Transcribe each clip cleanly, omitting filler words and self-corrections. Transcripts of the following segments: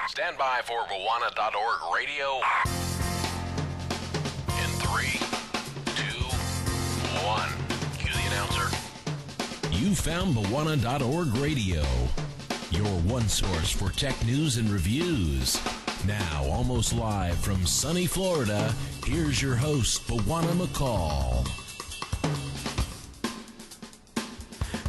Stand by for Bwana.org radio. In 3, 2, 1. Cue the announcer. You found Bwana.org radio, your one source for tech news and reviews. Now, almost live from sunny Florida, here's your host, Bwana McCall.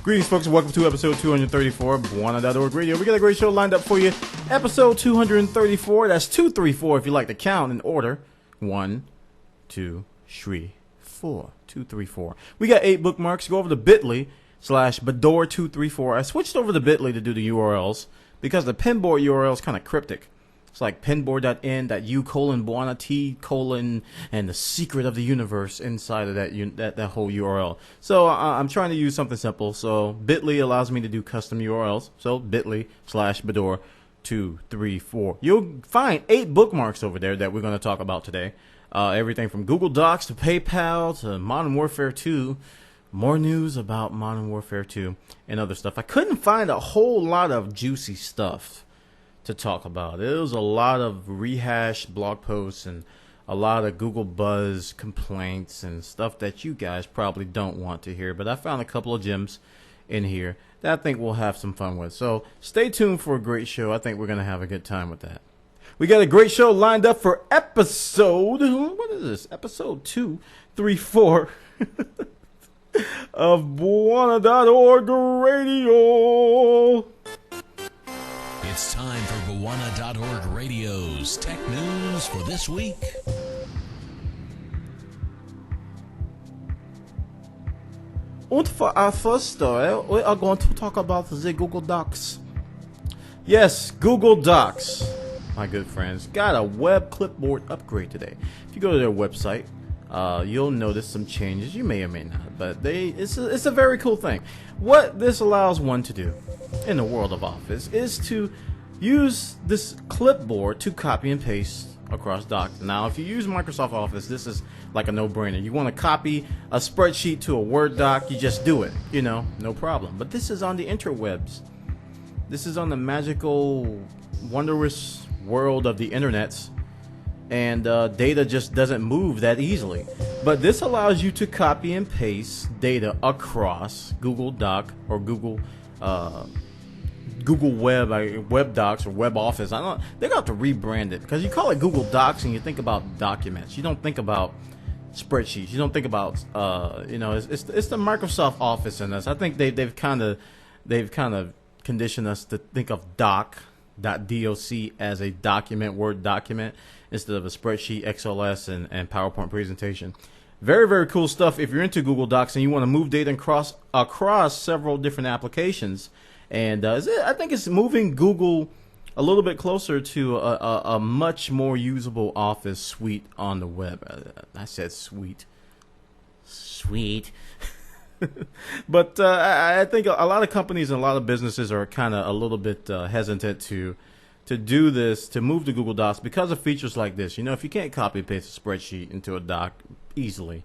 Greetings, folks, and welcome to episode 234 of Bwana.org Radio. We got a great show lined up for you. Episode 234, that's 234 if you like to count in order. 1, 2, 3, 4, 2, 3, 4. We got 8 bookmarks. Go over to bit.ly/BDOR234. I switched over to bit.ly to do the URLs because the pinboard URL is kind of cryptic. It's like pinboard.n.u::Bwana T:, and the secret of the universe inside of that whole URL. So I'm trying to use something simple. So bit.ly allows me to do custom URLs. So bit.ly/BDOR234. You'll find 8 bookmarks over there that we're going to talk about today. Everything from Google Docs to PayPal to Modern Warfare 2. More news about Modern Warfare 2 and other stuff. I couldn't find a whole lot of juicy stuff to talk about. There was a lot of rehashed blog posts and a lot of Google Buzz complaints and stuff that you guys probably don't want to hear. But I found a couple of gems in here that I think we'll have some fun with. So stay tuned for a great show. I think we're going to have a good time with that. We got a great show lined up for episode, what is this? Episode 234 of Bwana.org Radio. It's time for Bwana.org Radio's Tech News for this week. And for our first story, we are going to talk about the Google Docs. Yes, Google Docs, my good friends, got a web clipboard upgrade today. If you go to their website, you'll notice some changes. You may or may not, but it's a very cool thing. What this allows one to do in the world of Office is to use this clipboard to copy and paste across docs. Now, if you use Microsoft Office, this is like a no-brainer. You want to copy a spreadsheet to a Word doc, you just do it, no problem. But this is on the interwebs. This is on the magical, wondrous world of the internets, and data just doesn't move that easily. But this allows you to copy and paste data across Google Doc or Google Web Docs or Web Office. They're gonna have to rebrand it because you call it Google Docs and you think about documents. You don't think about spreadsheets. You don't think about it's the Microsoft Office in us. I think they've kind of conditioned us to think of doc as a document, Word document, instead of a spreadsheet, XLS, and PowerPoint presentation. Very, very cool stuff if you're into Google Docs and you want to move data across several different applications. And I think it's moving Google a little bit closer to a much more usable Office suite on the web. I said sweet. But I think a lot of companies and a lot of businesses are kind of a little bit hesitant to do this, to move to Google Docs because of features like this. If you can't copy and paste a spreadsheet into a doc easily,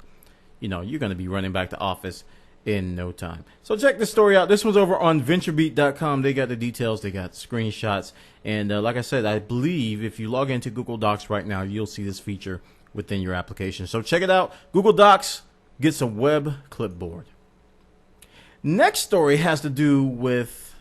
you're going to be running back to Office in no time. So check this story out. This one's over on VentureBeat.com. They got the details. They got screenshots. And like I said, I believe if you log into Google Docs right now, you'll see this feature within your application. So check it out. Google Docs gets a web clipboard. Next story has to do with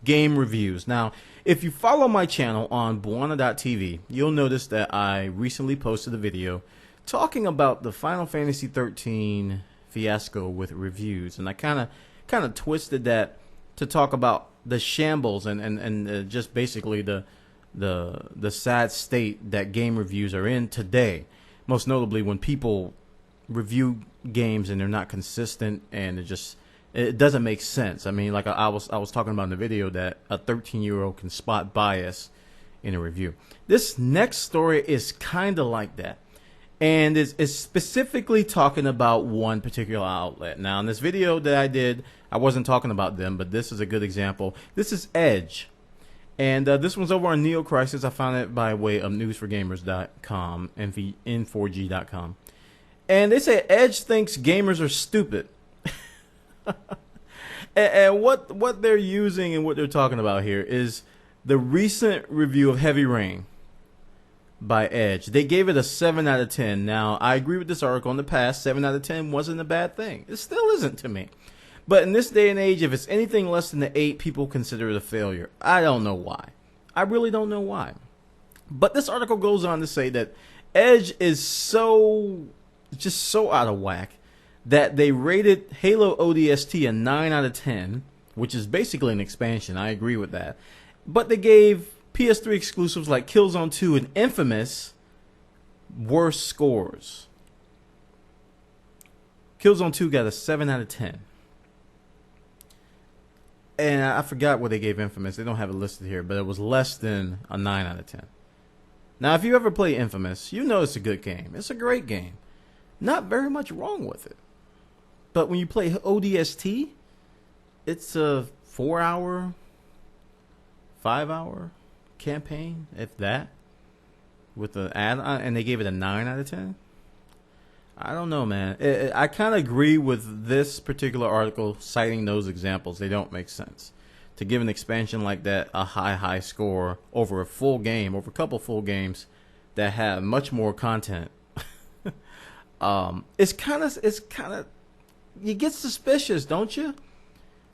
game reviews. Now, if you follow my channel on Bwana.tv, you'll notice that I recently posted a video talking about the Final Fantasy 13 fiasco with reviews, and I kind of twisted that to talk about the shambles and just basically the sad state that game reviews are in today. Most notably, when people review games and they're not consistent and it doesn't make sense. I mean, like I was talking about in the video that a 13-year-old can spot bias in a review. This next story is kind of like that. And it's specifically talking about one particular outlet. Now, in this video that I did, I wasn't talking about them, but this is a good example. This is Edge. And this one's over on Neo Crisis. I found it by way of newsforgamers.com, n4g.com. And they say Edge thinks gamers are stupid. And what they're using and what they're talking about here is the recent review of Heavy Rain by Edge. They gave it a 7 out of 10. Now, I agree with this article in the past. 7 out of 10 wasn't a bad thing. It still isn't to me. But in this day and age, if it's anything less than the 8, people consider it a failure. I don't know why. I really don't know why. But this article goes on to say that Edge is just so out of whack that they rated Halo ODST a 9 out of 10, which is basically an expansion. I agree with that. But they gave PS3 exclusives like Killzone 2 and Infamous worse scores. Killzone 2 got a 7 out of 10. And I forgot what they gave Infamous. They don't have it listed here, but it was less than a 9 out of 10. Now, if you ever play Infamous, you know it's a good game. It's a great game. Not very much wrong with it. But when you play ODST, it's a 4-hour, 5-hour campaign, if that, with the add-on, and they gave it a 9 out of 10. I don't know, man. I kind of agree with this particular article citing those examples. They don't make sense. To give an expansion like that a high score over a full game, over a couple full games that have much more content, it's kind of you get suspicious, don't you?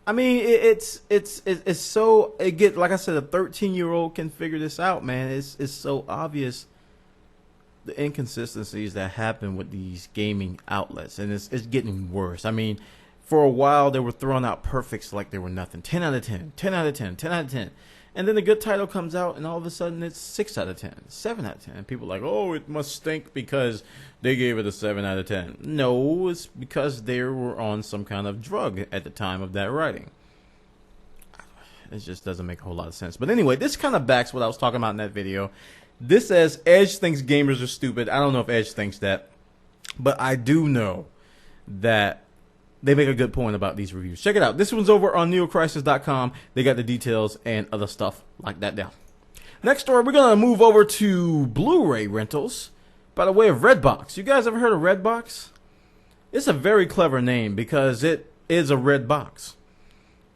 I mean, it's so, it get, like I said, a 13-year-old can figure this out, man. It's so obvious the inconsistencies that happen with these gaming outlets, and it's getting worse. I mean, for a while they were throwing out perfects like they were nothing. 10 out of 10, 10 out of 10, 10 out of 10. And then a good title comes out, and all of a sudden it's 6 out of 10, 7 out of 10. And people are like, oh, it must stink because they gave it a 7 out of 10. No, it's because they were on some kind of drug at the time of that writing. It just doesn't make a whole lot of sense. But anyway, this kind of backs what I was talking about in that video. This says Edge thinks gamers are stupid. I don't know if Edge thinks that, but I do know that they make a good point about these reviews. Check it out. This one's over on neocrisis.com. They got the details and other stuff like that down. Next story, we're going to move over to Blu-ray rentals by the way of Redbox. You guys ever heard of Redbox? It's a very clever name because it is a red box.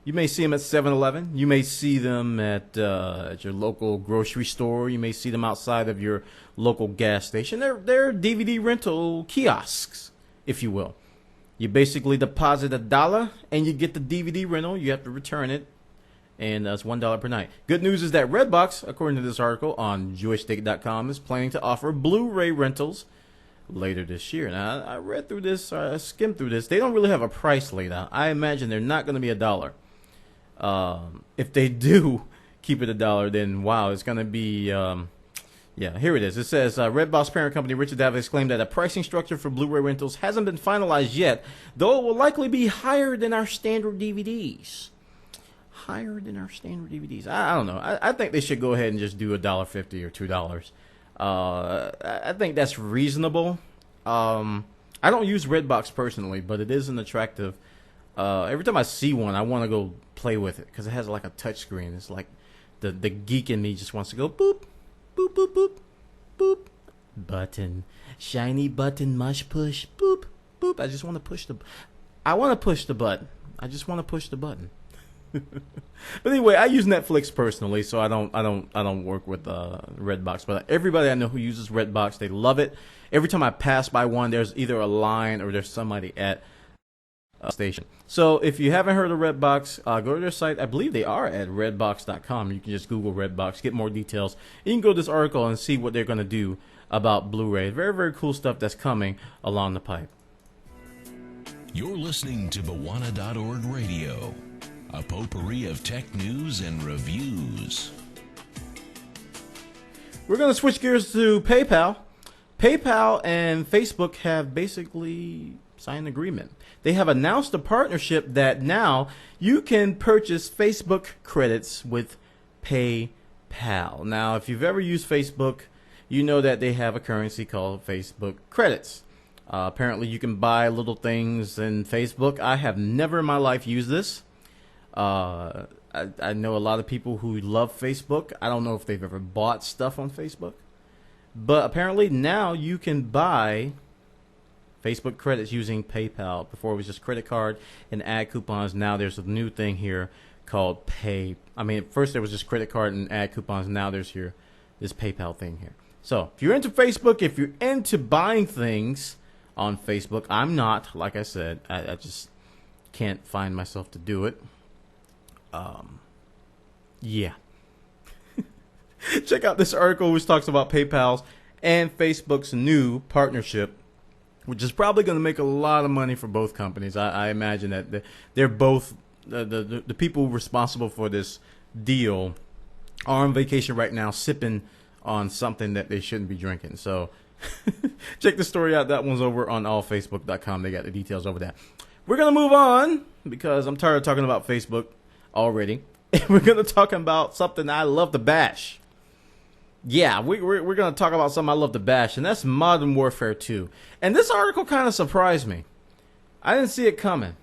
You may see them at 7-Eleven. You may see them at your local grocery store. You may see them outside of your local gas station. They're DVD rental kiosks, if you will. You basically deposit $1 and you get the DVD rental. You have to return it, and that's $1 per night. Good news is that Redbox, according to this article on JewishDate.com, is planning to offer Blu-ray rentals later this year. Now, I read through this, I skimmed through this. They don't really have a price laid out. I imagine they're not going to be $1. If they do keep it $1, then wow, it's going to be, yeah, here it is. It says, Redbox parent company Richard Davis claimed that a pricing structure for Blu-ray rentals hasn't been finalized yet, though it will likely be higher than our standard DVDs. Higher than our standard DVDs. I don't know. I think they should go ahead and just do $1.50 or $2. I think that's reasonable. I don't use Redbox personally, but it is an attractive. Every time I see one, I want to go play with it because it has like a touch screen. It's like the geek in me just wants to go boop, boop, boop, boop, boop. Button, shiny button, mush push, boop, boop. I just want to push the. I want to push the button. I just want to push the button. But anyway, I use Netflix personally, so I don't work with Redbox. But everybody I know who uses Redbox, they love it. Every time I pass by one, there's either a line or there's somebody at a station. So if you haven't heard of Redbox, go to their site. I believe they are at redbox.com. You can just Google Redbox, get more details. You can go to this article and see what they're going to do about Blu-ray. Very, very cool stuff that's coming along the pipe. You're listening to Bwana.org Radio, a potpourri of tech news and reviews. We're going to switch gears to PayPal. PayPal and Facebook have basically signed an agreement. They have announced a partnership that now you can purchase Facebook credits with PayPal. Now, if you've ever used Facebook, you know that they have a currency called Facebook credits. Apparently, you can buy little things in Facebook. I have never in my life used this. I know a lot of people who love Facebook. I don't know if they've ever bought stuff on Facebook. But apparently now you can buy Facebook credits using PayPal. Before it was just credit card and ad coupons. Now there's a new thing here called Pay. I mean, first there was just credit card and ad coupons. Now there's this PayPal thing here. So if you're into Facebook, if you're into buying things on Facebook, I'm not. Like I said, I just can't find myself to do it. Yeah. Check out this article which talks about PayPal's and Facebook's new partnership, which is probably going to make a lot of money for both companies. I imagine that they're both the people responsible for this deal are on vacation right now, sipping on something that they shouldn't be drinking. So check the story out. That one's over on allfacebook.com. They got the details over there. We're going to move on because I'm tired of talking about Facebook already. We're going to talk about something I love to bash. Yeah, we're going to talk about something I love to bash, and that's Modern Warfare 2. And this article kind of surprised me. I didn't see it coming.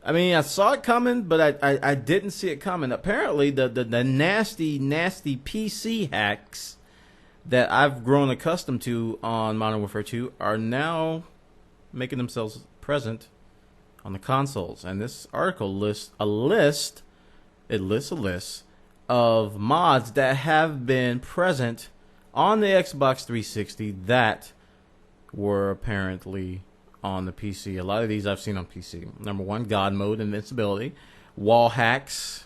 I mean, I saw it coming, but I didn't see it coming. Apparently, the nasty PC hacks that I've grown accustomed to on Modern Warfare 2 are now making themselves present on the consoles. And this article lists a list of mods that have been present on the Xbox 360 that were apparently on the PC. A lot of these I've seen on PC. Number one, God Mode, Invincibility. Wall hacks.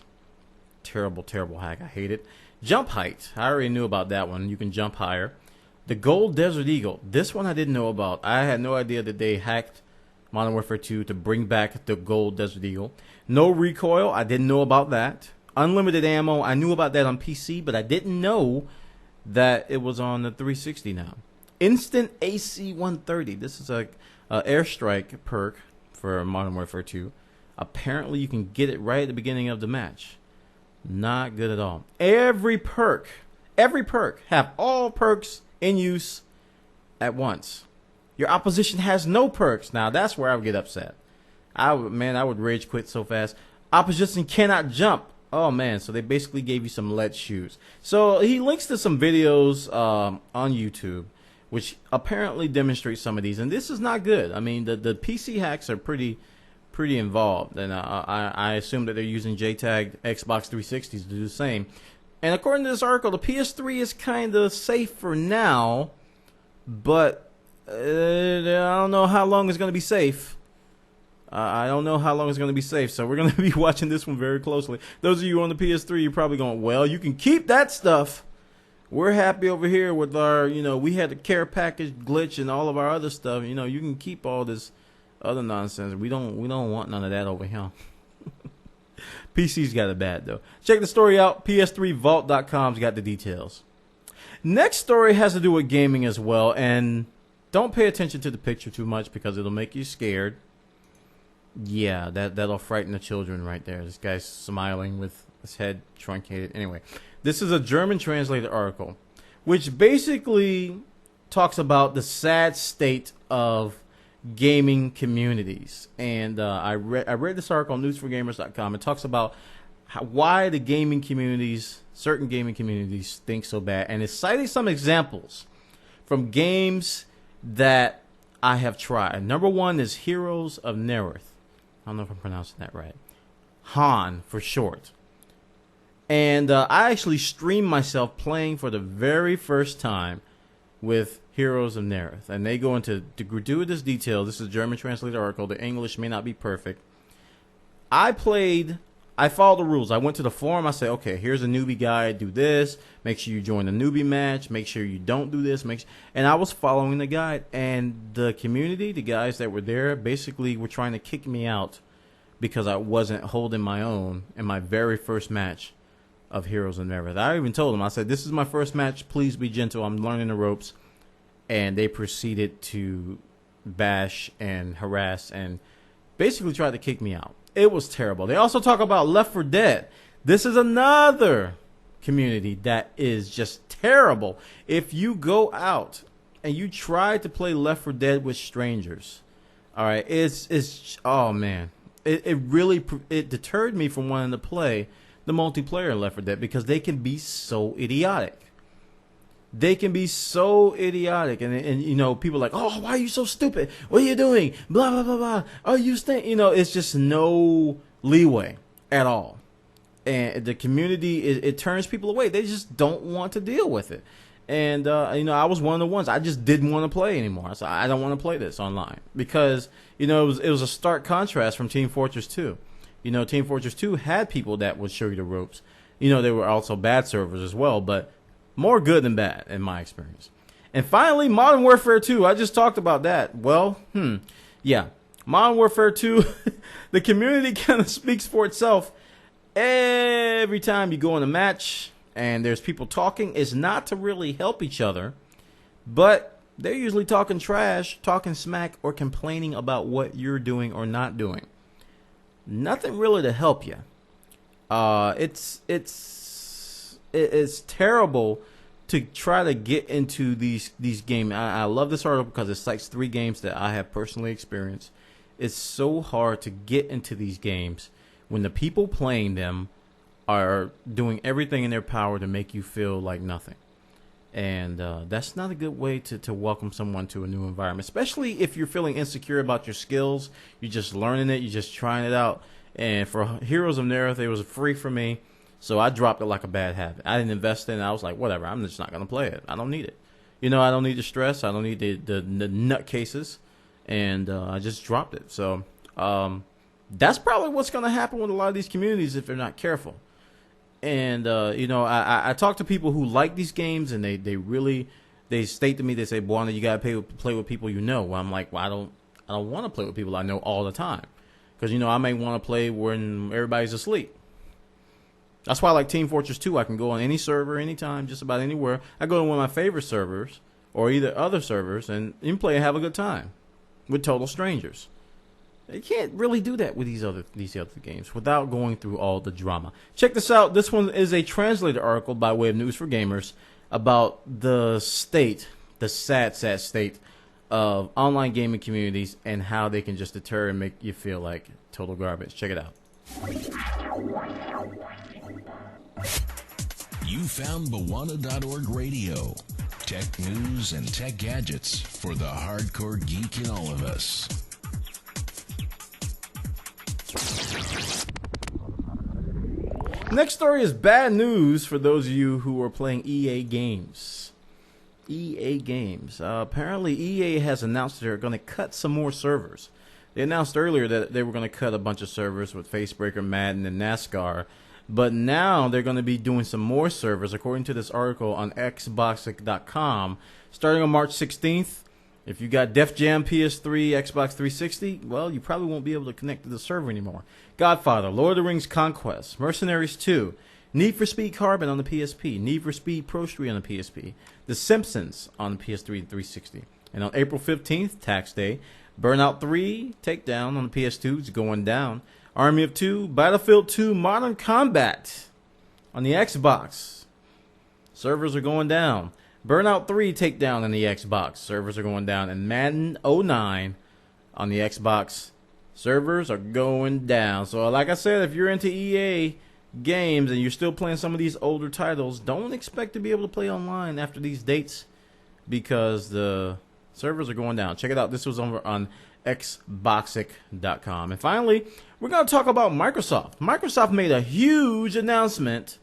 Terrible hack. I hate it. Jump height. I already knew about that one. You can jump higher. The Gold Desert Eagle. This one I didn't know about. I had no idea that they hacked Modern Warfare 2 to bring back the Gold Desert Eagle. No recoil. I didn't know about that. Unlimited ammo. I knew about that on PC, but I didn't know that it was on the 360 now. Instant AC 130. This is a airstrike perk for Modern Warfare 2. Apparently, you can get it right at the beginning of the match. Not good at all. Every perk have all perks in use at once. Your opposition has no perks. Now, that's where I would get upset. I would rage quit so fast. Opposition cannot jump. Oh, man. So they basically gave you some lead shoes. So he links to some videos on YouTube, which apparently demonstrate some of these. And this is not good. I mean, the PC hacks are pretty involved. And I assume that they're using JTAG Xbox 360s to do the same. And according to this article, the PS3 is kind of safe for now. But I don't know how long it's going to be safe. I don't know how long it's going to be safe, so we're going to be watching this one very closely. Those of you on the PS3, you're probably going, well, you can keep that stuff. We're happy over here with our, we had the care package glitch and all of our other stuff. You can keep all this other nonsense. We don't want none of that over here. PC's got it bad, though. Check the story out. PS3Vault.com's got the details. Next story has to do with gaming as well, and don't pay attention to the picture too much because it'll make you scared. Yeah, that'll frighten the children right there. This guy's smiling with his head truncated. Anyway, this is a German translated article, which basically talks about the sad state of gaming communities. And I read this article on newsforgamers.com. It talks about why the gaming communities, certain gaming communities, stink so bad. And it's citing some examples from games that I have tried. Number one is Heroes of Nerith. I don't know if I'm pronouncing that right. Han for short. And I actually streamed myself playing for the very first time with Heroes of Nerith. And they go into gratuitous detail. This is a German translated article. The English may not be perfect. I followed the rules. I went to the forum. I said, okay, here's a newbie guide. Do this. Make sure you join the newbie match. Make sure you don't do this. And I was following the guide. And the community, the guys that were there, basically were trying to kick me out because I wasn't holding my own in my very first match of Heroes of Nerith. I even told them, I said, this is my first match. Please be gentle. I'm learning the ropes. And they proceeded to bash and harass and basically tried to kick me out. It was terrible. They also talk about Left 4 Dead. This is another community that is just terrible. If you go out and you try to play Left 4 Dead with strangers, all right, it's oh man, it really deterred me from wanting to play the multiplayer in Left 4 Dead because they can be so idiotic. They can be so idiotic, and people are like, oh, why are you so stupid? What are you doing? Blah blah blah blah. Oh, you stink. It's just no leeway at all. and the community, it turns people away. They just don't want to deal with it. And I was one of the ones. I just didn't want to play anymore. I said, I don't want to play this online because it was a stark contrast from Team Fortress 2. Team Fortress 2 had people that would show you the ropes. They were also bad servers as well, but more good than bad in my experience. And finally, Modern Warfare 2. I just talked about that. Well, yeah, Modern Warfare 2. The community kind of speaks for itself. Every time you go in a match and there's people talking, it's not to really help each other, but they're usually talking trash, talking smack, or complaining about what you're doing or not doing. Nothing really to help you. It's terrible to try to get into these games. I love this article because it cites 3 games that I have personally experienced. It's so hard to get into these games when the people playing them are doing everything in their power to make you feel like nothing. And that's not a good way to welcome someone to a new environment, especially if you're feeling insecure about your skills. You're just learning it. You're just trying it out. And for Heroes of Nerith, it was free for me, so I dropped it like a bad habit. I didn't invest in it. I was like, whatever, I'm just not going to play it. I don't need it. I don't need the stress. I don't need the nutcases. And I just dropped it. So that's probably what's going to happen with a lot of these communities if they're not careful. And, I talk to people who like these games, and they state to me, they say, Buana, you got to play with people you know. Well, I'm like, well, I don't want to play with people I know all the time. Because, I may want to play when everybody's asleep. That's why I like Team Fortress 2. I can go on any server, anytime, just about anywhere. I go to one of my favorite servers, or either other servers, and you can play and have a good time with total strangers. You can't really do that with these other games without going through all the drama. Check this out. This one is a translated article by way of News for Gamers about the sad state of online gaming communities and how they can just deter and make you feel like total garbage. Check it out. You found Bwana.org Radio. Tech news and tech gadgets for the hardcore geek in all of us. Next story is bad news for those of you who are playing EA games. EA games. Apparently, EA has announced they're going to cut some more servers. They announced earlier that they were going to cut a bunch of servers with Facebreaker, Madden, and NASCAR. But now they're going to be doing some more servers, according to this article on Xbox.com, starting on March 16th. If you got Def Jam PS3, Xbox 360, well, you probably won't be able to connect to the server anymore. Godfather, Lord of the Rings Conquest, Mercenaries 2, Need for Speed Carbon on the PSP, Need for Speed Pro 3 on the PSP, The Simpsons on the PS3 and 360. And on April 15th, tax day, Burnout 3 Takedown on the PS2 is going down. Army of Two, Battlefield 2 Modern Combat on the Xbox. Servers are going down. Burnout 3 Takedown on the Xbox. Servers are going down. And Madden 09 on the Xbox. Servers are going down. So like I said, if you're into EA games and you're still playing some of these older titles, don't expect to be able to play online after these dates because the servers are going down. Check it out. This was over on Xboxic.com. And finally, we're going to talk about Microsoft. Microsoft made a huge announcement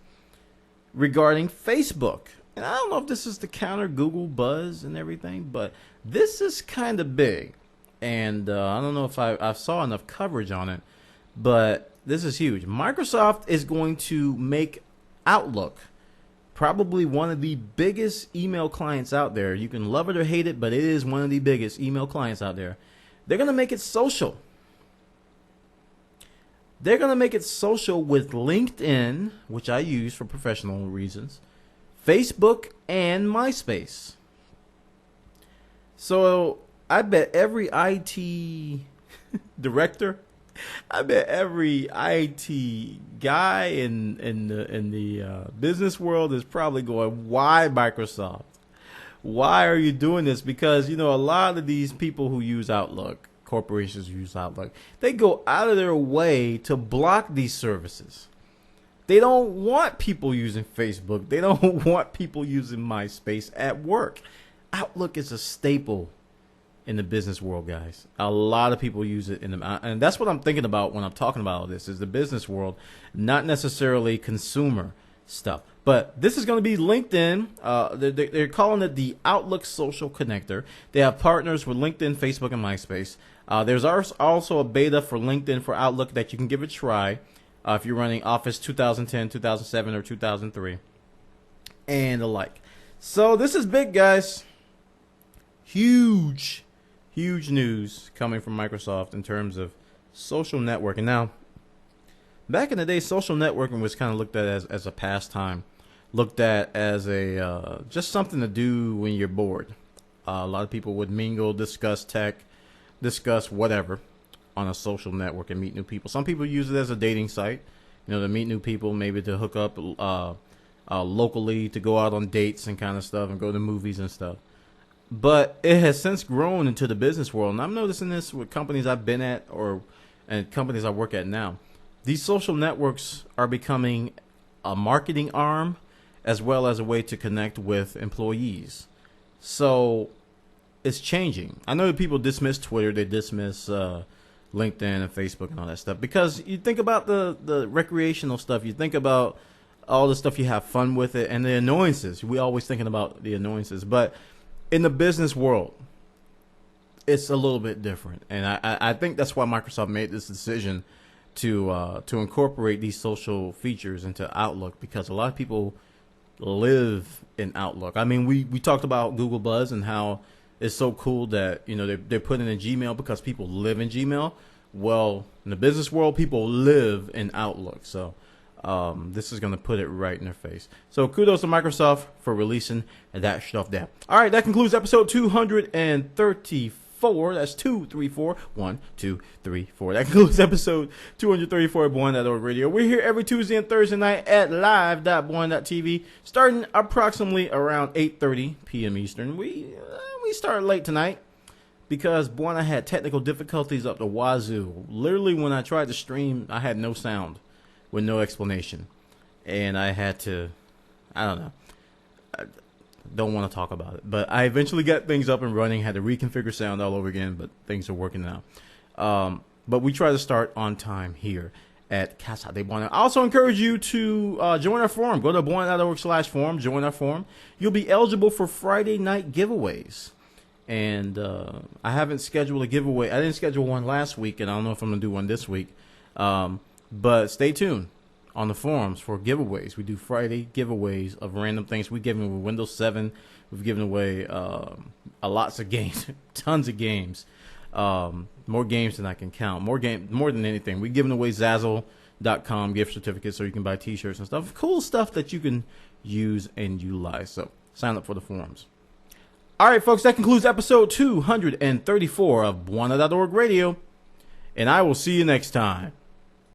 regarding Facebook. And I don't know if this is to counter Google buzz and everything, but this is kind of big. And I don't know if I saw enough coverage on it, but this is huge. Microsoft is going to make Outlook probably one of the biggest email clients out there. You can love it or hate it, but it is one of the biggest email clients out there. They're going to make it social. They're going to make it social with LinkedIn, which I use for professional reasons, Facebook, and MySpace. So I bet every IT director, I bet every IT guy in the business world is probably going, why Microsoft? Why are you doing this? Because, a lot of these people who use Outlook, corporations who use Outlook, they go out of their way to block these services. They don't want people using Facebook. They don't want people using MySpace at work. Outlook is a staple in the business world, guys. A lot of people use it and that's what I'm thinking about when I'm talking about all this, is the business world, not necessarily consumer stuff. But this is going to be LinkedIn. They're calling it the Outlook Social Connector. They have partners with LinkedIn, Facebook, and MySpace. There's also a beta for LinkedIn for Outlook that you can give a try if you're running Office 2010, 2007, or 2003, and the like. So this is big, guys. Huge news coming from Microsoft in terms of social networking. Now, back in the day, social networking was kind of looked at as a pastime, looked at as a just something to do when you're bored. A lot of people would mingle, discuss tech, discuss whatever on a social network and meet new people. Some people use it as a dating site, to meet new people, maybe to hook up locally, to go out on dates and kind of stuff, and go to movies and stuff. But it has since grown into the business world, and I'm noticing this with companies I've been at and companies I work at now. These social networks are becoming a marketing arm as well as a way to connect with employees. So it's changing. I know that people dismiss Twitter, they dismiss LinkedIn and Facebook and all that stuff, because you think about the recreational stuff, you think about all the stuff you have fun with it, and the annoyances. We always thinking about the annoyances, but in the business world, it's a little bit different, and I think that's why Microsoft made this decision to incorporate these social features into Outlook, because a lot of people live in Outlook. I mean, we talked about Google Buzz and how it's so cool that they're putting in Gmail because people live in Gmail. Well, in the business world, people live in Outlook. So this is going to put it right in their face. So kudos to Microsoft for releasing that stuff there. All right, that concludes episode 234. That's 234. 1, 2, 3, 4. That concludes episode 234 of Born.org Radio. We're here every Tuesday and Thursday night at live.born.tv, starting approximately around 8:30 p.m. Eastern. We started late tonight because Born had technical difficulties up the wazoo. Literally, when I tried to stream, I had no sound with no explanation, and I had to, I don't know, I don't want to talk about it, but I eventually got things up and running, had to reconfigure sound all over again, but things are working now. But we try to start on time here at Casa de Born. I also encourage you to join our forum. Go to born.org/forum, join our forum. You'll be eligible for Friday night giveaways. And I haven't scheduled a giveaway. I didn't schedule one last week, and I don't know if I'm going to do one this week. But stay tuned on the forums for giveaways. We do Friday giveaways of random things. We've given away Windows 7. We've given away lots of games, tons of games, more games than I can count, more than anything. We've given away Zazzle.com gift certificates so you can buy T-shirts and stuff, cool stuff that you can use and utilize. So sign up for the forums. All right, folks, that concludes episode 234 of Buona.org Radio, and I will see you next time.